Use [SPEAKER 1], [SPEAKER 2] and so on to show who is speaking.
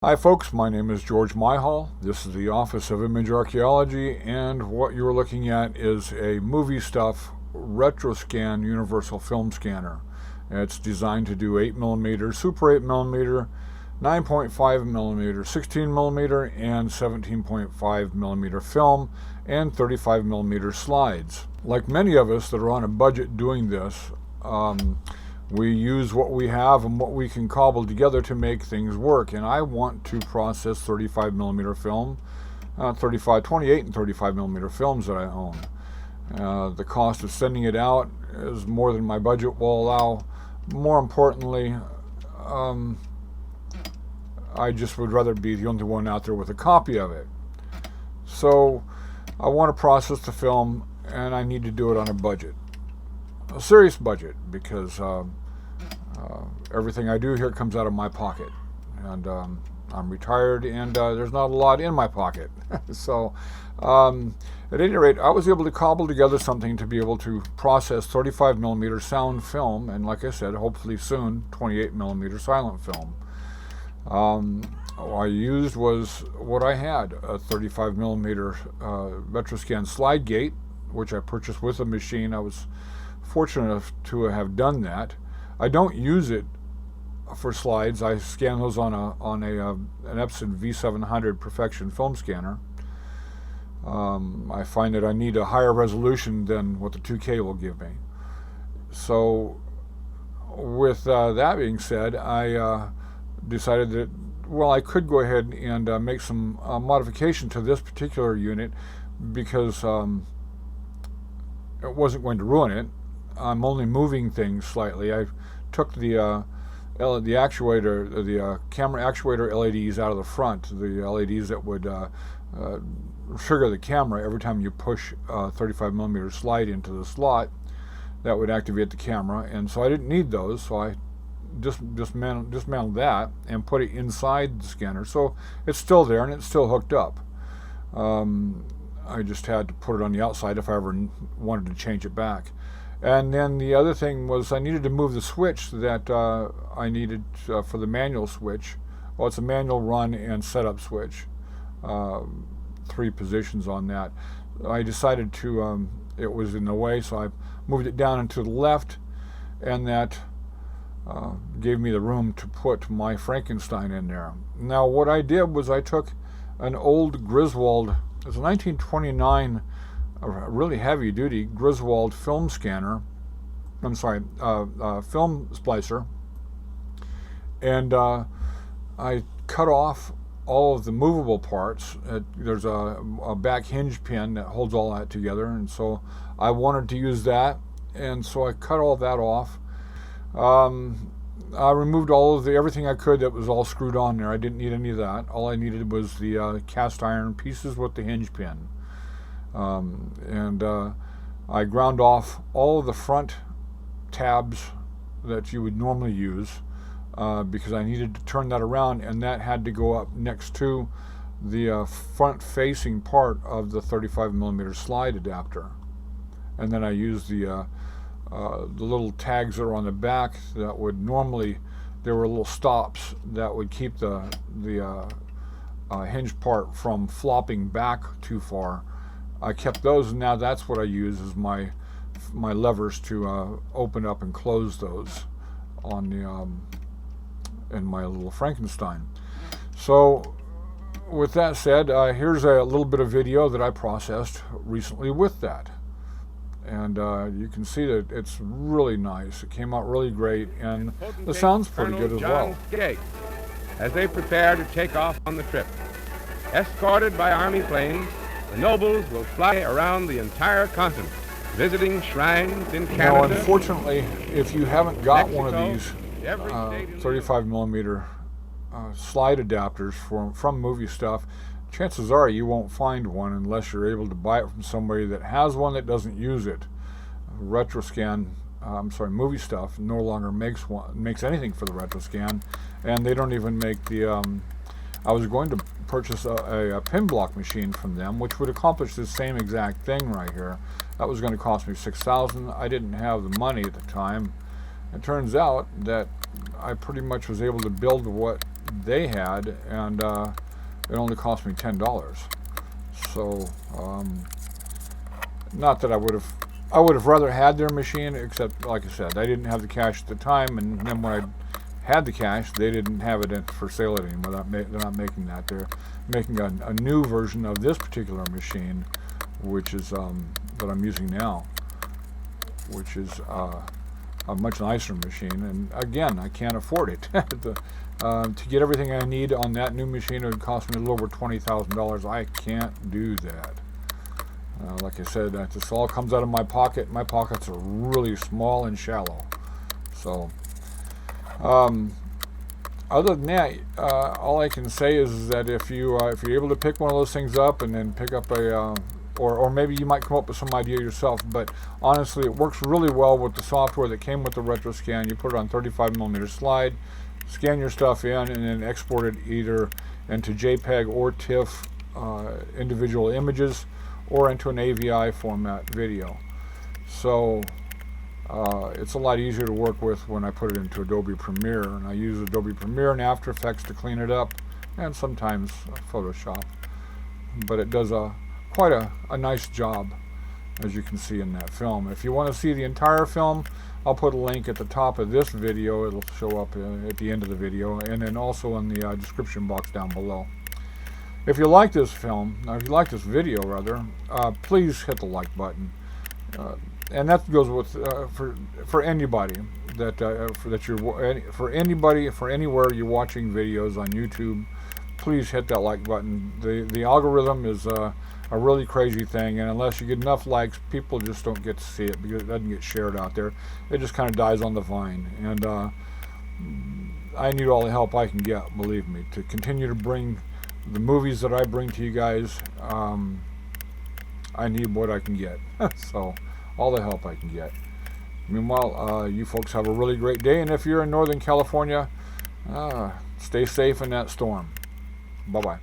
[SPEAKER 1] Hi folks, my name is George Myhall. This is the Office of Image Archaeology, and what you're looking at is a Moviestuff RetroScan Universal film scanner. It's designed to do 8mm, Super 8mm, 9.5mm, 16mm, and 17.5mm film, and 35mm slides. Like many of us that are on a budget doing this, we use what we have and what we can cobble together to make things work. And I want to process 35mm film, 28 and 35mm films that I own. The cost of sending it out is more than my budget will allow. More importantly, I just would rather be the only one out there with a copy of it. So I want to process the film, and I need to do it on a budget. A serious budget, because everything I do here comes out of my pocket, and I'm retired, and there's not a lot in my pocket. So at any rate, I was able to cobble together something to be able to process 35mm sound film, and like I said, hopefully soon 28mm silent film. All I used was what I had, a 35mm RetroScan slide gate, which I purchased with a machine. I was fortunate enough to have done that. I don't use it for slides. I scan those on an Epson V700 Perfection film scanner. I find that I need a higher resolution than what the 2K will give me. So with that being said, I decided that, well, I could go ahead and make some modification to this particular unit, because it wasn't going to ruin it. I'm only moving things slightly. I took the actuator, the camera actuator LEDs out of the front, the LEDs that would trigger the camera every time you push a 35mm slide into the slot. That would activate the camera, and so I didn't need those, so I dismantled that and put it inside the scanner. So it's still there and it's still hooked up. I just had to put it on the outside if I ever wanted to change it back. And then the other thing was I needed to move the switch that I needed for the manual switch. Well, it's a manual run and setup switch. 3 positions on that. I decided to, it was in the way, so I moved it down and to the left, and that gave me the room to put my Frankenstein in there. Now what I did was I took an old Griswold, it was a 1929 a really heavy-duty Griswold film scanner, film splicer, and I cut off all of the movable parts. There's a back hinge pin that holds all that together, and so I wanted to use that, and so I cut all that off. I removed all of everything I could that was all screwed on there. I didn't need any of that. All I needed was the cast iron pieces with the hinge pin. I ground off all of the front tabs that you would normally use, because I needed to turn that around, and that had to go up next to the front facing part of the 35mm slide adapter. And then I used the little tags that are on the back that would normally, there were little stops that would keep the hinge part from flopping back too far. I kept those, and now that's what I use as my levers to open up and close those on the in my little Frankenstein. So with that said, here's a little bit of video that I processed recently with that, and you can see that it's really nice. It came out really great, and the sound's pretty good as well.
[SPEAKER 2] As they prepare to take off on the trip, escorted by army planes, the nobles will fly around the entire continent, visiting shrines in Canada.
[SPEAKER 1] Now, unfortunately, if you haven't got Mexico, one of these 35mm slide adapters from Moviestuff, chances are you won't find one unless you're able to buy it from somebody that has one that doesn't use it. Moviestuff no longer makes anything for the RetroScan, and they don't even make the. I was going to purchase a PinBlock machine from them, which would accomplish the same exact thing right here. That was going to cost me $6,000. I didn't have the money at the time. It turns out that I pretty much was able to build what they had, and it only cost me $10. So not that I would have rather had their machine, except like I said, I didn't have the cash at the time, and then when I had the cash, they didn't have it for sale anymore. They're not making that. They're making a new version of this particular machine, which is that I'm using now, which is a much nicer machine. And again, I can't afford it. To get everything I need on that new machine, it would cost me a little over $20,000. I can't do that. Like I said, this all comes out of my pocket. My pockets are really small and shallow. So, other than that, all I can say is that if you're able to pick one of those things up and then pick up or maybe you might come up with some idea yourself, but honestly, it works really well with the software that came with the RetroScan. You put it on 35mm slide, scan your stuff in, and then export it either into JPEG or TIFF individual images, or into an AVI format video. So it's a lot easier to work with when I put it into Adobe Premiere, and I use Adobe Premiere and After Effects to clean it up, and sometimes Photoshop. But it does quite a nice job, as you can see in that film. If you want to see the entire film, I'll put a link at the top of this video. It'll show up at the end of the video, and then also in the description box down below. If you like this film, or if you like this video rather, please hit the like button. And that goes with for anybody for anywhere you're watching videos on YouTube. Please hit that like button. The algorithm is a really crazy thing, and unless you get enough likes, people just don't get to see it because it doesn't get shared out there. It just kind of dies on the vine, and I need all the help I can get, believe me, to continue to bring the movies that I bring to you guys. I need what I can get. So all the help I can get. Meanwhile, you folks have a really great day, and if you're in Northern California, stay safe in that storm. Bye-bye.